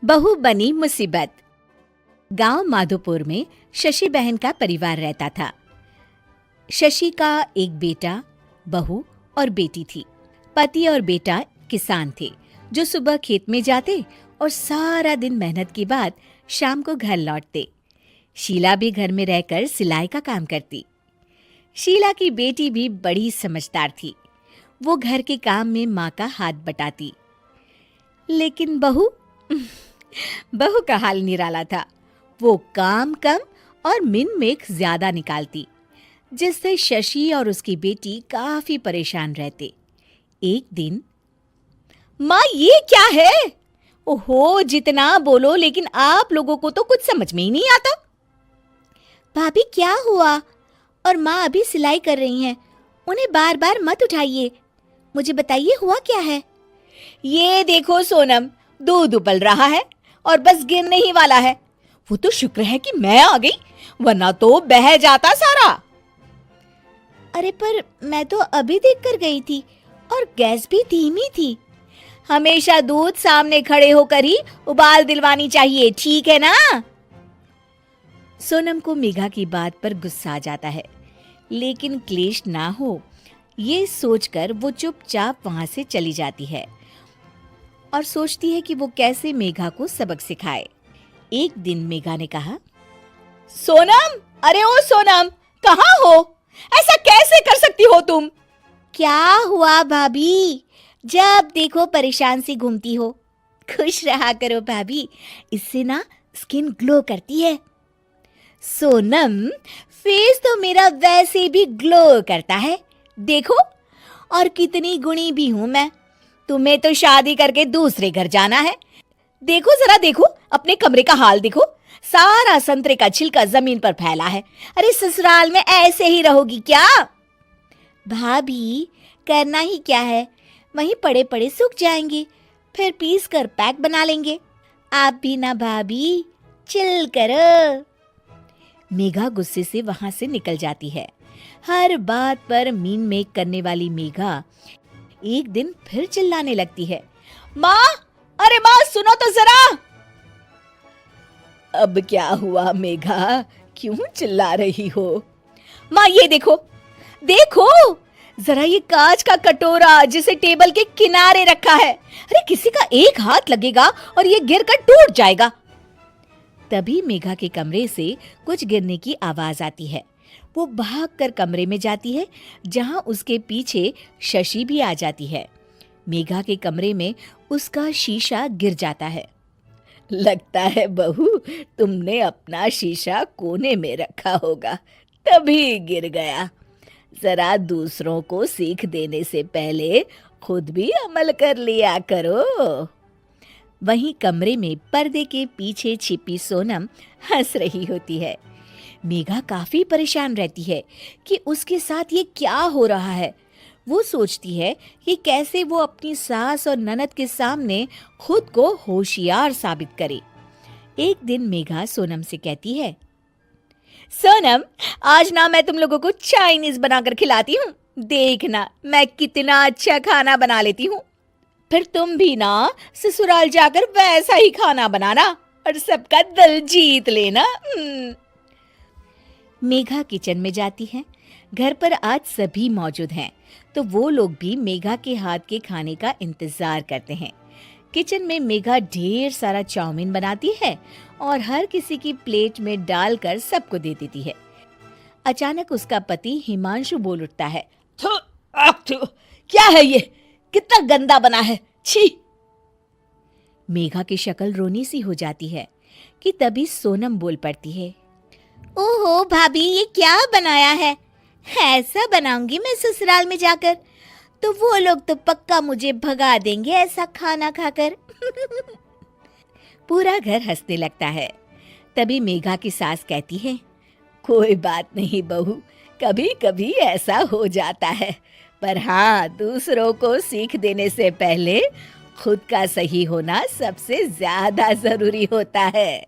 बहू बनी मुसीबत। गांव माधोपुर में शशि बहन का परिवार रहता था। शशि का एक बेटा, बहू और बेटी थी। पति और बेटा किसान थे जो सुबह खेत में जाते और सारा दिन मेहनत के बाद शाम को घर लौटते। शीला भी घर में रहकर सिलाई का काम करती। शीला की बेटी भी बड़ी समझदार थी। वो घर के काम में माँ का हाथ बटाती। लेकिन बहू का हाल निराला था। वो काम कम और मिन मेख ज्यादा निकालती, जिससे शशि और उसकी बेटी काफी परेशान रहते। एक दिन, माँ ये क्या है? ओहो, जितना बोलो लेकिन आप लोगों को तो कुछ समझ में ही नहीं आता। भाभी क्या हुआ? और माँ अभी सिलाई कर रही हैं, उन्हें बार बार मत उठाइए। मुझे बताइए हुआ क्या है? ये देखो सोनम, दूध उबल रहा है और बस गिरने ही वाला है। वो तो शुक्र है कि मैं आ गई, वरना तो बह जाता सारा। अरे पर मैं तो अभी देख कर गई थी और गैस भी धीमी थी। हमेशा दूध सामने खड़े होकर ही उबाल दिलवानी चाहिए, ठीक है ना? सोनम को मेघा की बात पर गुस्सा आ जाता है, लेकिन क्लेश ना हो ये सोचकर वो चुपचाप वहां से चली जाती है और सोचती है कि वो कैसे मेघा को सबक सिखाए। एक दिन मेघा ने कहा, सोनम, अरे ओ सोनम, कहाँ हो? ऐसा कैसे कर सकती हो तुम? क्या हुआ भाभी? जब देखो परेशान सी घूमती हो। खुश रहा करो भाभी, इससे ना स्किन ग्लो करती है। सोनम, फेस तो मेरा वैसे भी ग्लो करता है, देखो, और कितनी गुणी भी हूं मैं। तुम्हें तो शादी करके दूसरे घर जाना है। देखो जरा, देखो अपने कमरे का हाल देखो, सारा संतरे का छिलका जमीन पर फैला है। अरे ससुराल में ऐसे ही रहोगी क्या? भाभी करना ही क्या है, वहीं पड़े पड़े सूख जाएंगे, फिर पीस कर पैक बना लेंगे। आप भी ना भाभी, चिल करो। मेघा गुस्से से वहां से निकल जाती है। हर बात पर मीन मेक करने वाली मेघा एक दिन फिर चिल्लाने लगती है, माँ, अरे माँ सुनो तो जरा। अब क्या हुआ मेघा, क्यों चिल्ला रही हो? माँ ये देखो, देखो जरा, ये कांच का कटोरा जिसे टेबल के किनारे रखा है। अरे किसी का एक हाथ लगेगा और ये गिरकर टूट जाएगा। तभी मेघा के कमरे से कुछ गिरने की आवाज आती है। वो भागकर कमरे में जाती है, जहां उसके पीछे शशि भी आ जाती है। मेघा के कमरे में उसका शीशा गिर जाता है। लगता है बहू, तुमने अपना शीशा कोने में रखा होगा, तभी गिर गया। जरा दूसरों को सीख देने से पहले खुद भी अमल कर लिया करो। वहीं कमरे में पर्दे के पीछे छिपी सोनम हंस रही होती है। मेघा काफी परेशान रहती है कि उसके साथ ये क्या हो रहा है। वो सोचती है कि कैसे वो अपनी सास और ननद के सामने खुद को होशियार साबित करे। एक दिन मेघा सोनम से कहती है, सोनम, आज ना मैं तुम लोगों को चाइनीज बनाकर खिलाती हूँ। देखना मैं कितना अच्छा खाना बना लेती हूँ। फिर तुम भी ना ससुराल जाकर वैसा ही खाना बनाना और सबका दिल जीत लेना। मेघा किचन में जाती है। घर पर आज सभी मौजूद हैं, तो वो लोग भी मेघा के हाथ के खाने का इंतजार करते हैं। किचन में मेघा ढेर सारा चाउमीन बनाती है और हर किसी की प्लेट में डालकर सबको दे देती है। अचानक उसका पति हिमांशु बोल उठता है, थू, थू, क्या है ये, कितना गंदा बना है, छी। मेघा की शक्ल रोनी सी हो जाती है कि तभी सोनम बोल पड़ती है, ओहो भाभी, ये क्या बनाया है? ऐसा बनाऊंगी मैं ससुराल में जाकर, तो वो लोग तो पक्का मुझे भगा देंगे ऐसा खाना खाकर। पूरा घर हंसने लगता है। तभी मेघा की सास कहती है, कोई बात नहीं बहू, कभी कभी ऐसा हो जाता है, पर हाँ, दूसरों को सीख देने से पहले खुद का सही होना सबसे ज्यादा जरूरी होता है।